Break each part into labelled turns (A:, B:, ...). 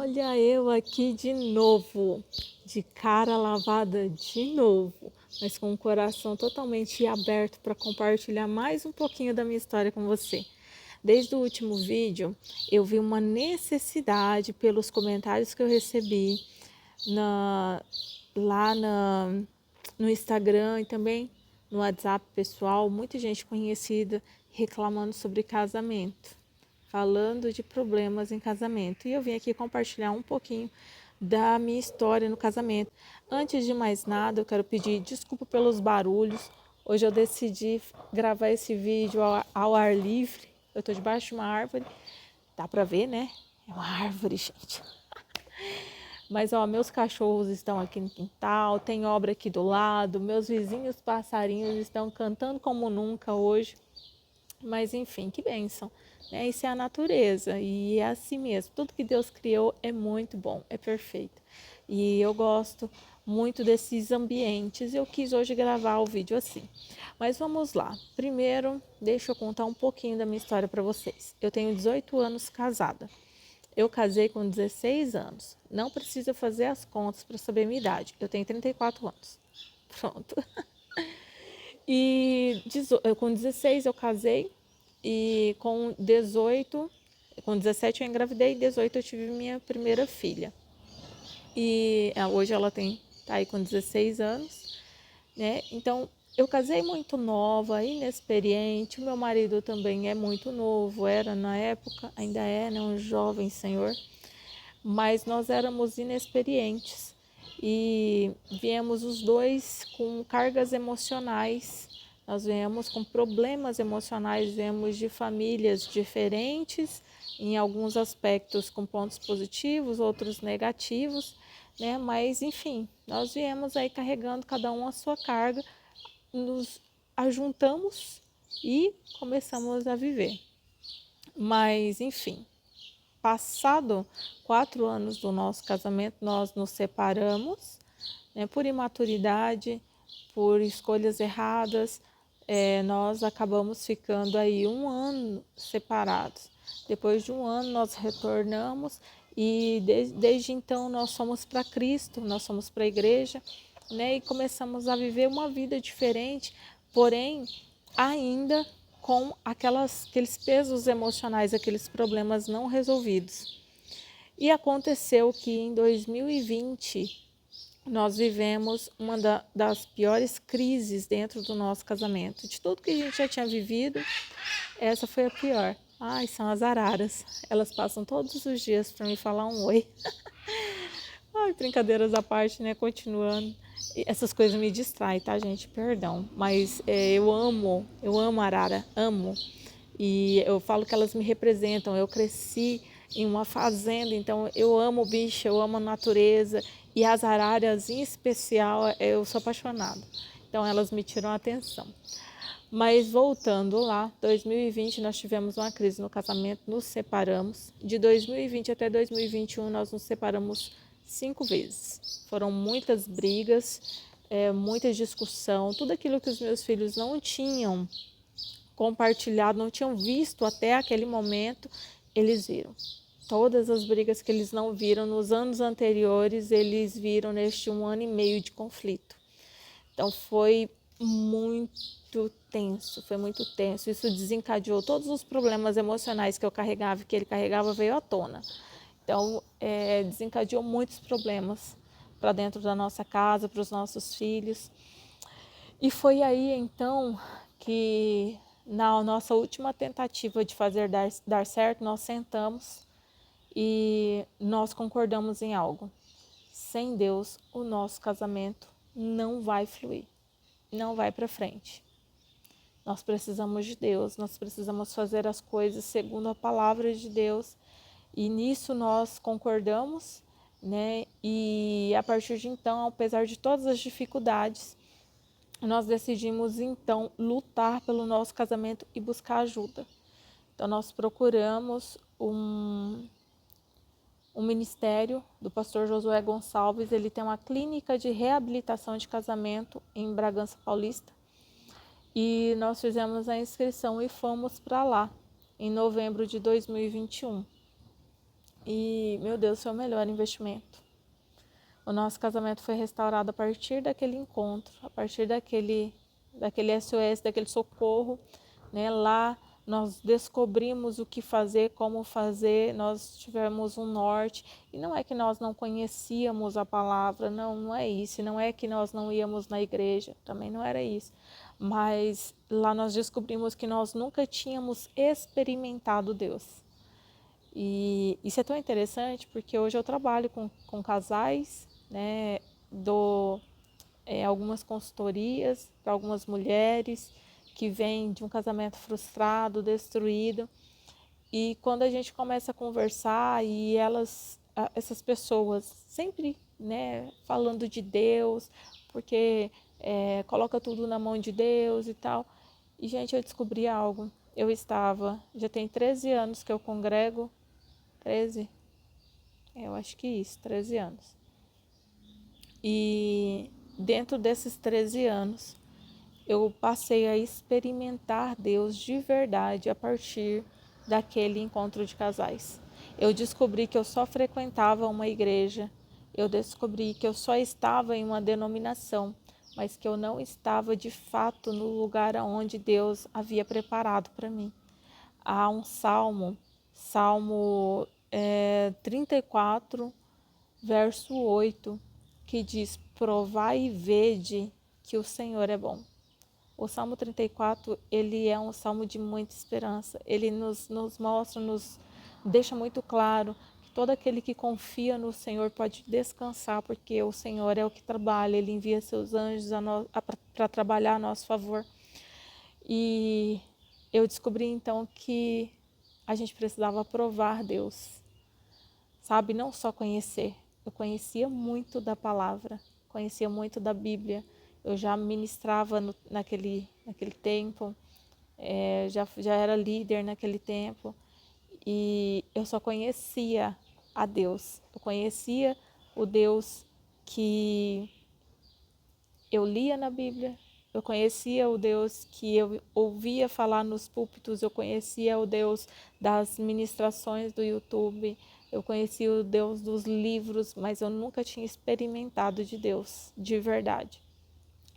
A: Olha eu aqui de novo, de cara lavada de novo, mas com o coração totalmente aberto para compartilhar mais um pouquinho da minha história com você. Desde o último vídeo, eu vi uma necessidade pelos comentários que eu recebi na, lá no Instagram e também no WhatsApp pessoal, muita gente conhecida reclamando sobre casamento, falando de problemas em casamento. E eu vim aqui compartilhar um pouquinho da minha história no casamento. Antes de mais nada, eu quero pedir desculpa pelos barulhos. Hoje eu decidi gravar esse vídeo ao ar livre. Eu estou debaixo de uma árvore. Dá para ver, né? É uma árvore, gente. Mas, ó, meus cachorros estão aqui no quintal, tem obra aqui do lado, meus vizinhos passarinhos estão cantando como nunca hoje. Mas, enfim, que bênção, né? Isso é a natureza e é assim mesmo. Tudo que Deus criou é muito bom, é perfeito. E eu gosto muito desses ambientes. Eu quis hoje gravar o vídeo assim. Mas vamos lá. Primeiro, deixa eu contar um pouquinho da minha história para vocês. Eu tenho 18 anos casada. Eu casei com 16 anos. Não precisa fazer as contas para saber minha idade. Eu tenho 34 anos. Pronto. E com 16 eu casei e com 18, com 17 eu engravidei e 18 eu tive minha primeira filha. E hoje ela tá aí com 16 anos, né? Então eu casei muito nova, inexperiente. O meu marido também é muito novo, era na época, ainda é, né, um jovem senhor. Mas nós éramos inexperientes e viemos os dois com cargas emocionais, nós viemos com problemas emocionais, viemos de famílias diferentes, em alguns aspectos com pontos positivos, outros negativos, né? Mas enfim, nós viemos aí carregando cada um a sua carga, nos ajuntamos e começamos a viver. Mas enfim, passado 4 anos do nosso casamento, nós nos separamos, né, por imaturidade, por escolhas erradas. Nós acabamos ficando aí 1 ano separados. Depois de 1 ano nós retornamos e desde então nós somos para Cristo, nós somos para a igreja, né, e começamos a viver uma vida diferente, porém ainda com aqueles pesos emocionais, aqueles problemas não resolvidos. E aconteceu que em 2020 nós vivemos uma das piores crises dentro do nosso casamento. De tudo que a gente já tinha vivido, essa foi a pior. Ai, são as araras. Elas passam todos os dias para me falar um oi. Ai, brincadeiras à parte, né? Continuando. Essas coisas me distraem, tá, gente? Perdão. Mas eu amo arara, amo. E eu falo que elas me representam. Eu cresci em uma fazenda, então eu amo o bicho, eu amo a natureza. E as araras, em especial, eu sou apaixonada. Então elas me tiram a atenção. Mas voltando lá, 2020 nós tivemos uma crise no casamento, nos separamos. De 2020 até 2021 nós nos separamos 5 vezes. Foram muitas brigas, muita discussão, tudo aquilo que os meus filhos não tinham compartilhado, não tinham visto até aquele momento, eles viram. Todas as brigas que eles não viram nos anos anteriores, eles viram neste 1 ano e meio de conflito. Então foi muito tenso, foi muito tenso. Isso desencadeou todos os problemas emocionais que eu carregava, que ele carregava, veio à tona. Então desencadeou muitos problemas para dentro da nossa casa, para os nossos filhos. E foi aí então que na nossa última tentativa de fazer dar certo, nós sentamos e nós concordamos em algo. Sem Deus, o nosso casamento não vai fluir, não vai para frente. Nós precisamos de Deus, nós precisamos fazer as coisas segundo a palavra de Deus. E nisso nós concordamos, né? E a partir de então, apesar de todas as dificuldades, nós decidimos então lutar pelo nosso casamento e buscar ajuda. Então nós procuramos um ministério do pastor Josué Gonçalves. Ele tem uma clínica de reabilitação de casamento em Bragança Paulista. E nós fizemos a inscrição e fomos para lá em novembro de 2021. E, meu Deus, foi o melhor investimento. O nosso casamento foi restaurado a partir daquele encontro, a partir daquele SOS, daquele socorro, né? Lá nós descobrimos o que fazer, como fazer, nós tivemos um norte. E não é que nós não conhecíamos a palavra, não é isso. Não é que nós não íamos na igreja, também não era isso. Mas lá nós descobrimos que nós nunca tínhamos experimentado Deus. E isso é tão interessante porque hoje eu trabalho com casais, né? Dou algumas consultorias para algumas mulheres que vêm de um casamento frustrado, destruído. E quando a gente começa a conversar e essas pessoas sempre, né, falando de Deus, porque coloca tudo na mão de Deus e tal. E, gente, eu descobri algo. Já tem 13 anos que eu congrego, 13? Eu acho que isso, 13 anos. E dentro desses 13 anos, eu passei a experimentar Deus de verdade a partir daquele encontro de casais. Eu descobri que eu só frequentava uma igreja, eu descobri que eu só estava em uma denominação, mas que eu não estava de fato no lugar onde Deus havia preparado para mim. Há um Salmo 34, verso 8, que diz: provai e vede que o Senhor é bom. O Salmo 34, ele é um salmo de muita esperança. Ele nos mostra, nos deixa muito claro que todo aquele que confia no Senhor pode descansar, porque o Senhor é o que trabalha, Ele envia seus anjos para trabalhar a nosso favor. E eu descobri então que a gente precisava provar Deus, sabe? Não só conhecer. Eu conhecia muito da palavra, conhecia muito da Bíblia. Eu já ministrava naquele tempo, já era líder naquele tempo. E eu só conhecia a Deus. Eu conhecia o Deus que eu lia na Bíblia. Eu conhecia o Deus que eu ouvia falar nos púlpitos. Eu conhecia o Deus das ministrações do YouTube. Eu conhecia o Deus dos livros, mas eu nunca tinha experimentado de Deus, de verdade.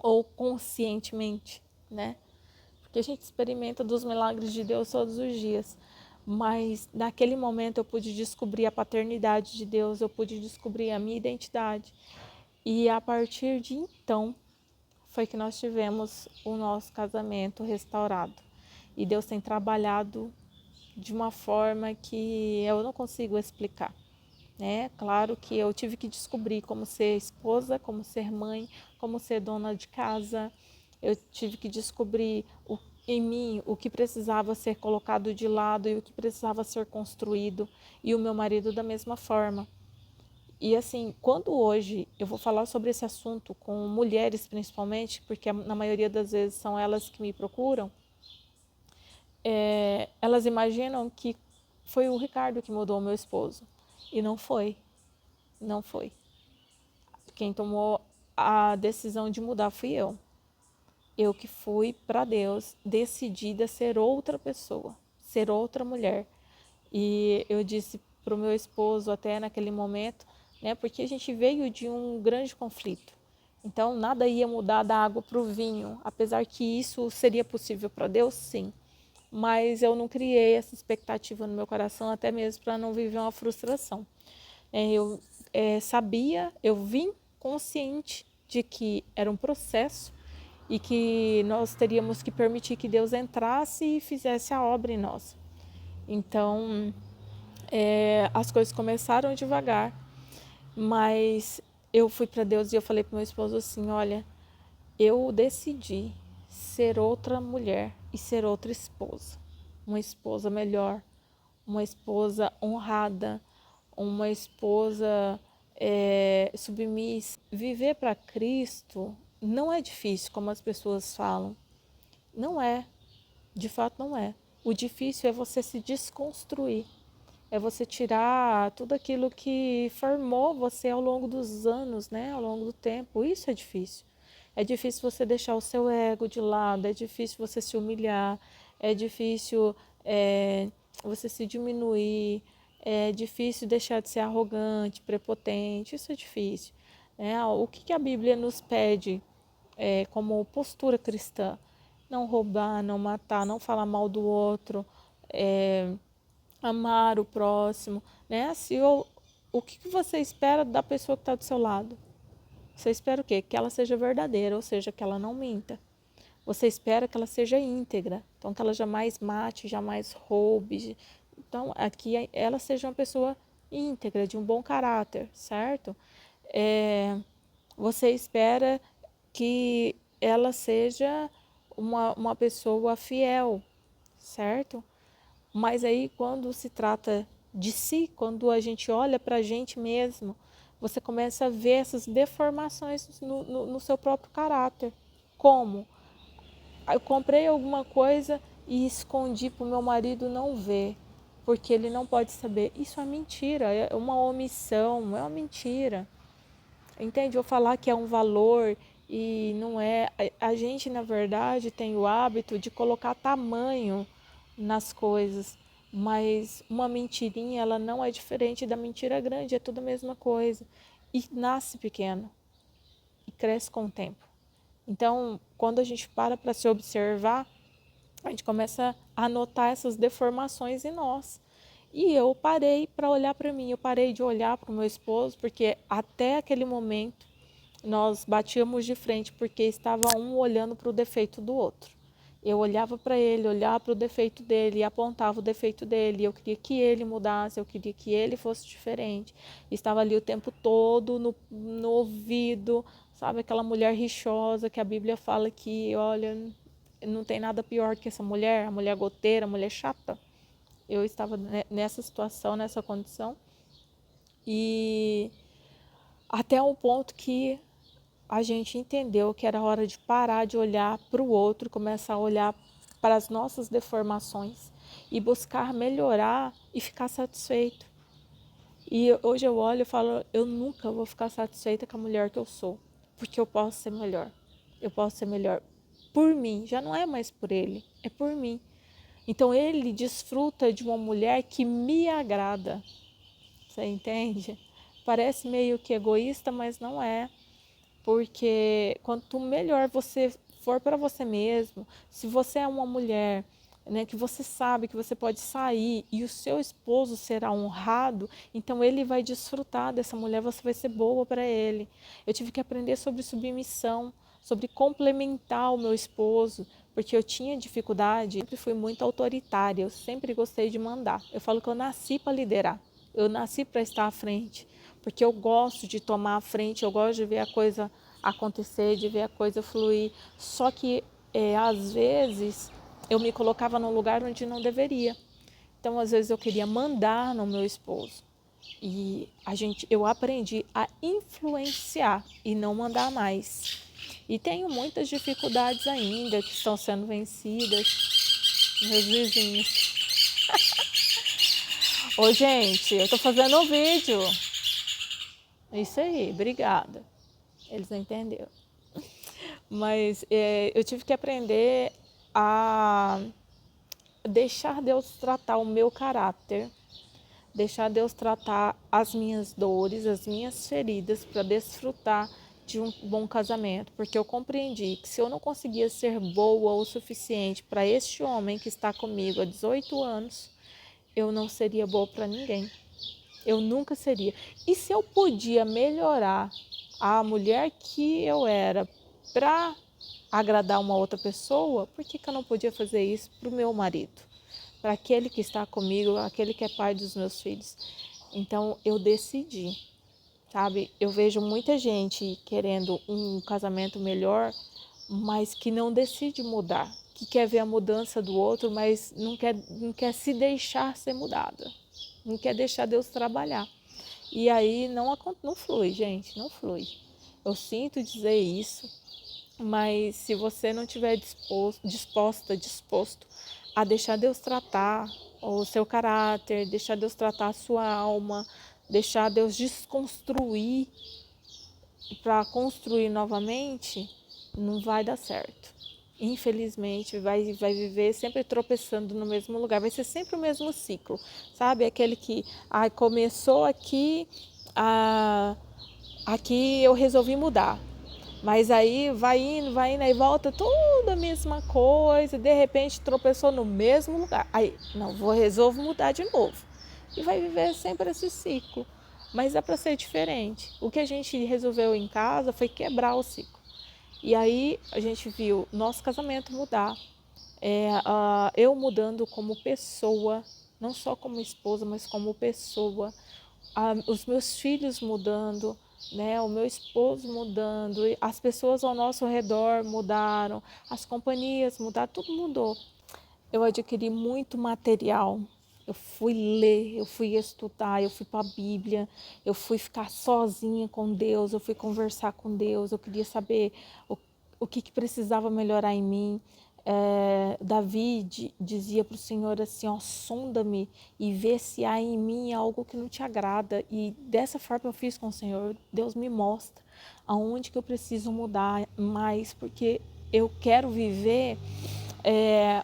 A: Ou conscientemente, né? Porque a gente experimenta dos milagres de Deus todos os dias. Mas naquele momento eu pude descobrir a paternidade de Deus, eu pude descobrir a minha identidade. E a partir de então, foi que nós tivemos o nosso casamento restaurado. E Deus tem trabalhado de uma forma que eu não consigo explicar, né? Claro que eu tive que descobrir como ser esposa, como ser mãe, como ser dona de casa. Eu tive que descobrir em mim o que precisava ser colocado de lado e o que precisava ser construído, e o meu marido da mesma forma. E assim, quando hoje eu vou falar sobre esse assunto com mulheres principalmente, porque na maioria das vezes são elas que me procuram, elas imaginam que foi o Ricardo que mudou o meu esposo. E não foi, não foi. Quem tomou a decisão de mudar fui eu. Eu que fui para Deus, decidida a ser outra pessoa, ser outra mulher. E eu disse para o meu esposo até naquele momento, né, porque a gente veio de um grande conflito. Então nada ia mudar da água para o vinho, apesar que isso seria possível para Deus, sim. Mas eu não criei essa expectativa no meu coração, até mesmo para não viver uma frustração. Eu sabia, eu vim consciente de que era um processo e que nós teríamos que permitir que Deus entrasse e fizesse a obra em nós. Então, as coisas começaram devagar, mas eu fui para Deus e eu falei para meu esposo assim: olha, eu decidi ser outra mulher e ser outra esposa, uma esposa melhor, uma esposa honrada, uma esposa submissa. Viver para Cristo não é difícil, como as pessoas falam. Não é, de fato não é. O difícil é você se desconstruir. É você tirar tudo aquilo que formou você ao longo dos anos, né? Ao longo do tempo. Isso é difícil. É difícil você deixar o seu ego de lado, é difícil você se humilhar, é difícil você se diminuir, É difícil deixar de ser arrogante, prepotente, isso é difícil. O que a Bíblia nos pede como postura cristã? Não roubar, não matar, não falar mal do outro, amar o próximo. Né? O que você espera da pessoa que está do seu lado? Você espera o quê? Que ela seja verdadeira, ou seja, que ela não minta. Você espera que ela seja íntegra, então que ela jamais mate, jamais roube. Então, aqui ela seja uma pessoa íntegra, de um bom caráter, certo? Você espera que ela seja uma pessoa fiel, certo? Mas aí, quando se trata de si, quando a gente olha para a gente mesmo, você começa a ver essas deformações no seu próprio caráter. Como? Eu comprei alguma coisa e escondi para o meu marido não ver, porque ele não pode saber. Isso é mentira, é uma omissão, é uma mentira. Entende? Eu falar que é um valor e não é. A gente, na verdade, tem o hábito de colocar tamanho nas coisas, mas uma mentirinha, ela não é diferente da mentira grande, é tudo a mesma coisa. E nasce pequeno e cresce com o tempo. Então, quando a gente para se observar, a gente começa a notar essas deformações em nós. E eu parei para olhar para mim, eu parei de olhar para o meu esposo, porque até aquele momento nós batíamos de frente, porque estava um olhando para o defeito do outro. Eu olhava para ele, olhava para o defeito dele e apontava o defeito dele. Eu queria que ele mudasse, eu queria que ele fosse diferente. Estava ali o tempo todo no ouvido, sabe? Aquela mulher rixosa que a Bíblia fala que, olha, não tem nada pior que essa mulher, a mulher goteira, a mulher chata. Eu estava nessa situação, nessa condição. E até um ponto que a gente entendeu que era hora de parar de olhar para o outro, começar a olhar para as nossas deformações e buscar melhorar e ficar satisfeito. E hoje eu olho e falo, eu nunca vou ficar satisfeita com a mulher que eu sou, porque eu posso ser melhor. Eu posso ser melhor por mim, já não é mais por ele, é por mim. Então ele desfruta de uma mulher que me agrada. Você entende? Parece meio que egoísta, mas não é. Porque quanto melhor você for para você mesmo, se você é uma mulher, né, que você sabe que você pode sair e o seu esposo será honrado, então ele vai desfrutar dessa mulher, você vai ser boa para ele. Eu tive que aprender sobre submissão, sobre complementar o meu esposo, porque eu tinha dificuldade, eu sempre fui muito autoritária, eu sempre gostei de mandar. Eu falo que eu nasci para liderar, eu nasci para estar à frente, porque eu gosto de tomar a frente, eu gosto de ver a coisa acontecer, de ver a coisa fluir. Só que às vezes eu me colocava num lugar onde não deveria. Então às vezes eu queria mandar no meu esposo. E eu aprendi a influenciar e não mandar mais. E tenho muitas dificuldades ainda que estão sendo vencidas. Meus vizinhos. Ô gente, eu tô fazendo um vídeo. Isso aí, obrigada. Eles não entenderam. Mas eu tive que aprender a deixar Deus tratar o meu caráter, deixar Deus tratar as minhas dores, as minhas feridas, para desfrutar de um bom casamento. Porque eu compreendi que se eu não conseguia ser boa o suficiente para este homem que está comigo há 18 anos, eu não seria boa para ninguém. Eu nunca seria. E se eu podia melhorar a mulher que eu era para agradar uma outra pessoa, por que eu não podia fazer isso para o meu marido? Para aquele que está comigo, aquele que é pai dos meus filhos. Então eu decidi, sabe? Eu vejo muita gente querendo um casamento melhor, mas que não decide mudar, que quer ver a mudança do outro, mas não quer se deixar ser mudada, não quer deixar Deus trabalhar. E aí não flui, gente, não flui. Eu sinto dizer isso, mas se você não estiver disposto a deixar Deus tratar o seu caráter, deixar Deus tratar a sua alma, deixar Deus desconstruir para construir novamente, não vai dar certo. infelizmente, vai viver sempre tropeçando no mesmo lugar. Vai ser sempre o mesmo ciclo, sabe? Aquele que começou aqui, aqui eu resolvi mudar. Mas aí vai indo, aí volta tudo a mesma coisa, de repente tropeçou no mesmo lugar. Aí, não, resolvo mudar de novo. E vai viver sempre esse ciclo. Mas é para ser diferente. O que a gente resolveu em casa foi quebrar o ciclo. E aí a gente viu nosso casamento mudar, eu mudando como pessoa, não só como esposa, mas como pessoa, os meus filhos mudando, né? O meu esposo mudando, as pessoas ao nosso redor mudaram, as companhias mudaram, tudo mudou. Eu adquiri muito material. Eu fui ler, eu fui estudar, eu fui para a Bíblia, eu fui ficar sozinha com Deus, eu fui conversar com Deus, eu queria saber o que precisava melhorar em mim. Davi dizia para o Senhor assim, ó, sonda-me e vê se há em mim algo que não te agrada. E dessa forma eu fiz com o Senhor. Deus me mostra aonde que eu preciso mudar mais, porque eu quero viver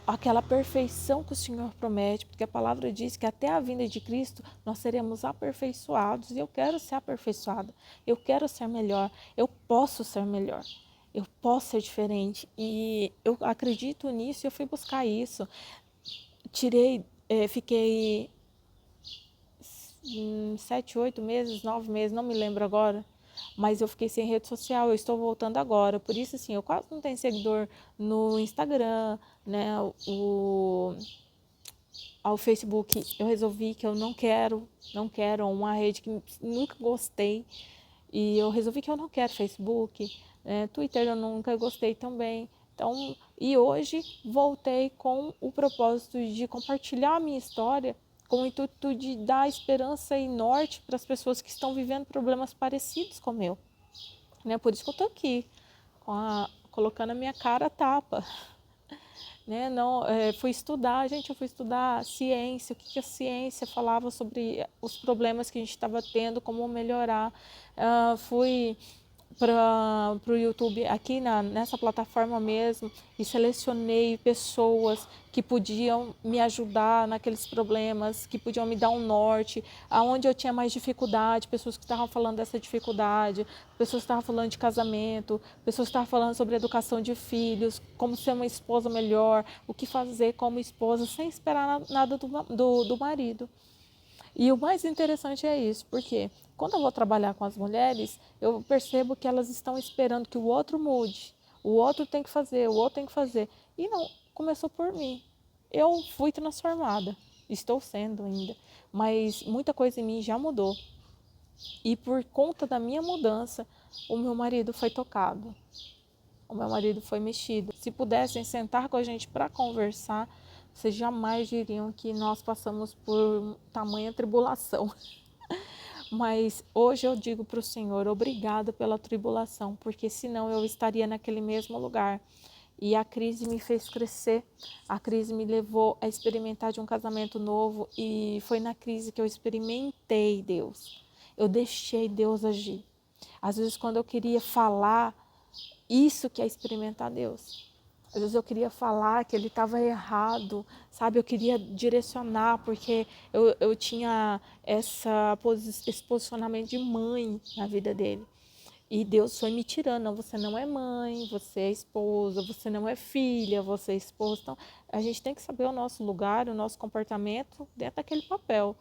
A: aquela perfeição que o Senhor promete, porque a palavra diz que até a vinda de Cristo nós seremos aperfeiçoados, e eu quero ser aperfeiçoada, eu quero ser melhor, eu posso ser melhor, eu posso ser diferente, e eu acredito nisso e eu fui buscar isso. Fiquei 7, 8 meses, 9 meses, não me lembro agora, mas eu fiquei sem rede social, eu estou voltando agora, por isso assim, eu quase não tenho seguidor no Instagram, né, ao Facebook. Eu resolvi que eu não quero uma rede que nunca gostei, e eu resolvi que eu não quero Facebook, Twitter eu nunca gostei também. Então, e hoje voltei com o propósito de compartilhar a minha história, com o intuito de dar esperança e norte para as pessoas que estão vivendo problemas parecidos com o meu. Né? Por isso que eu estou aqui, colocando a minha cara a tapa. Né? Não, fui estudar, gente, eu fui estudar ciência, o que a ciência falava sobre os problemas que a gente estava tendo, como melhorar. Fui para o YouTube aqui nessa plataforma mesmo e selecionei pessoas que podiam me ajudar naqueles problemas, que podiam me dar um norte, aonde eu tinha mais dificuldade, pessoas que estavam falando dessa dificuldade, pessoas que estavam falando de casamento, pessoas que estavam falando sobre educação de filhos, como ser uma esposa melhor, o que fazer como esposa sem esperar nada do marido. E o mais interessante é isso, porque quando eu vou trabalhar com as mulheres, eu percebo que elas estão esperando que o outro mude, o outro tem que fazer, o outro tem que fazer. E não, começou por mim. Eu fui transformada, estou sendo ainda, mas muita coisa em mim já mudou. E por conta da minha mudança, o meu marido foi tocado, o meu marido foi mexido. Se pudessem sentar com a gente para conversar, vocês jamais diriam que nós passamos por tamanha tribulação. Mas hoje eu digo para o Senhor, obrigada pela tribulação, porque senão eu estaria naquele mesmo lugar. E a crise me fez crescer, a crise me levou a experimentar de um casamento novo, e foi na crise que eu experimentei Deus. Eu deixei Deus agir. Às vezes quando eu queria falar, isso que é experimentar Deus. Às vezes eu queria falar que ele estava errado, sabe? Eu queria direcionar, porque eu tinha esse posicionamento de mãe na vida dele. E Deus foi me tirando, não, você não é mãe, você é esposa, você não é filha, você é esposa. Então, a gente tem que saber o nosso lugar, o nosso comportamento dentro daquele papel.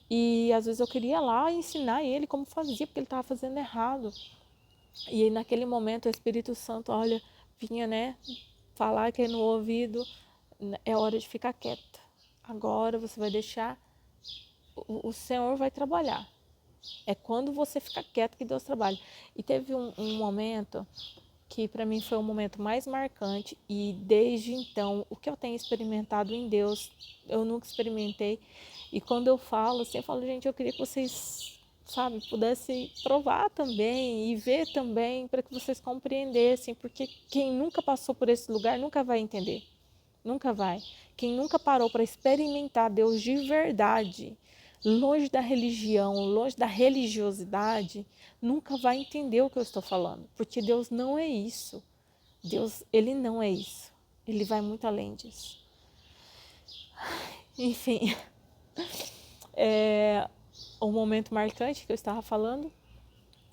A: E às vezes eu queria lá ensinar ele como fazia, porque ele estava fazendo errado. E aí, naquele momento o Espírito Santo, olha, vinha, né, falar aqui no ouvido, é hora de ficar quieta. Agora você vai deixar, o Senhor vai trabalhar. É quando você fica quieto que Deus trabalha. E teve um momento que para mim foi o momento mais marcante, e desde então o que eu tenho experimentado em Deus, eu nunca experimentei. E quando eu falo assim, eu falo, gente, eu queria que vocês, sabe, pudessem provar também e ver também, para que vocês compreendessem, porque quem nunca passou por esse lugar nunca vai entender. Nunca vai. Quem nunca parou para experimentar Deus de verdade, longe da religião, longe da religiosidade, nunca vai entender o que eu estou falando, porque Deus não é isso. Deus, ele não é isso. Ele vai muito além disso. Enfim, o momento marcante que eu estava falando,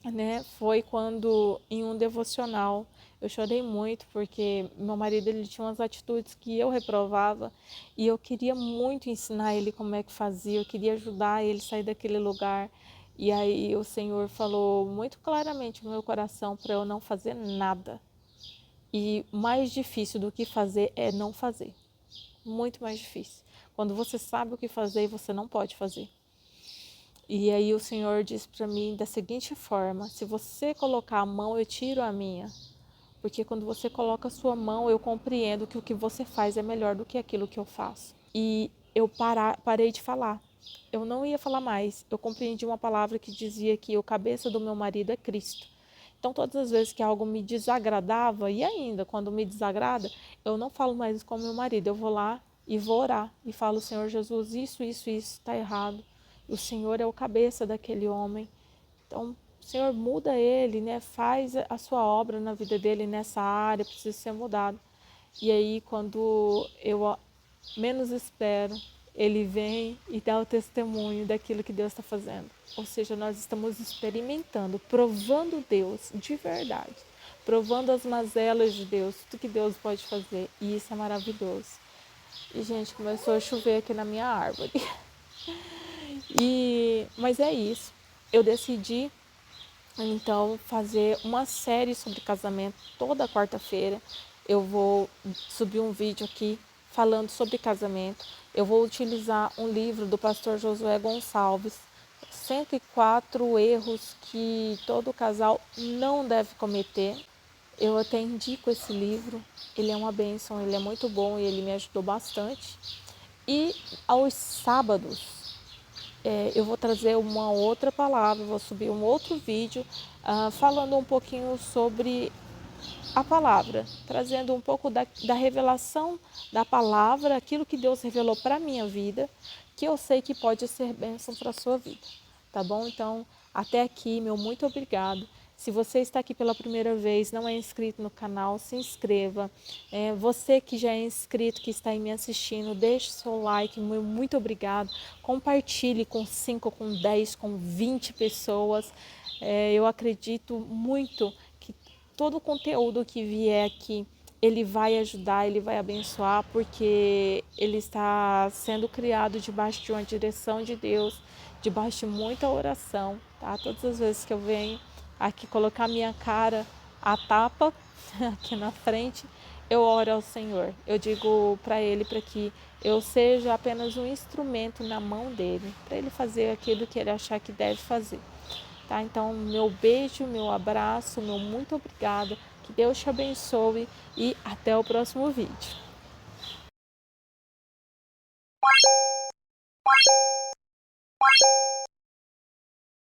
A: né, foi quando em um devocional eu chorei muito porque meu marido ele tinha umas atitudes que eu reprovava e eu queria muito ensinar ele como é que fazia, eu queria ajudar ele a sair daquele lugar. E aí o Senhor falou muito claramente no meu coração para eu não fazer nada. E mais difícil do que fazer é não fazer. Muito mais difícil. Quando você sabe o que fazer e você não pode fazer. E aí o Senhor disse para mim da seguinte forma: se você colocar a mão, eu tiro a minha. Porque quando você coloca a sua mão, eu compreendo que o que você faz é melhor do que aquilo que eu faço. E eu parei de falar. Eu não ia falar mais. Eu compreendi uma palavra que dizia que o cabeça do meu marido é Cristo. Então, todas as vezes que algo me desagradava, e ainda quando me desagrada, eu não falo mais com meu marido. Eu vou lá e vou orar e falo: Senhor Jesus, isso está errado. O Senhor é o cabeça daquele homem. Então, Senhor, muda ele, né? Faz a sua obra na vida dele nessa área, precisa ser mudado. E aí, quando eu menos espero, ele vem e dá o testemunho daquilo que Deus está fazendo. Ou seja, nós estamos experimentando, provando Deus de verdade, provando as mazelas de Deus, tudo que Deus pode fazer. E isso é maravilhoso. E, gente, começou a chover aqui na minha árvore. Mas é isso. Eu decidi então fazer uma série sobre casamento toda quarta-feira. Eu vou subir um vídeo aqui falando sobre casamento. Eu vou utilizar um livro do pastor Josué Gonçalves, 104 erros que todo casal não deve cometer. Eu até indico esse livro, ele é uma bênção, ele é muito bom e ele me ajudou bastante. E aos sábados eu vou trazer uma outra palavra, vou subir um outro vídeo falando um pouquinho sobre a palavra, trazendo um pouco da revelação da palavra, aquilo que Deus revelou para a minha vida, que eu sei que pode ser bênção para a sua vida, tá bom? Então, até aqui, meu muito obrigado. Se você está aqui pela primeira vez, não é inscrito no canal, se inscreva. Você que já é inscrito, que está aí me assistindo, deixe seu like, meu muito obrigado. Compartilhe com 5, com 10, com 20 pessoas. Eu acredito muito que todo o conteúdo que vier aqui, ele vai ajudar, ele vai abençoar, porque ele está sendo criado debaixo de uma direção de Deus, debaixo de muita oração, tá? Todas as vezes que eu venho aqui colocar minha cara a tapa aqui na frente, eu oro ao Senhor. Eu digo para Ele para que eu seja apenas um instrumento na mão dele, para Ele fazer aquilo que Ele achar que deve fazer. Tá? Então, meu beijo, meu abraço, meu muito obrigada. Que Deus te abençoe e até o próximo vídeo.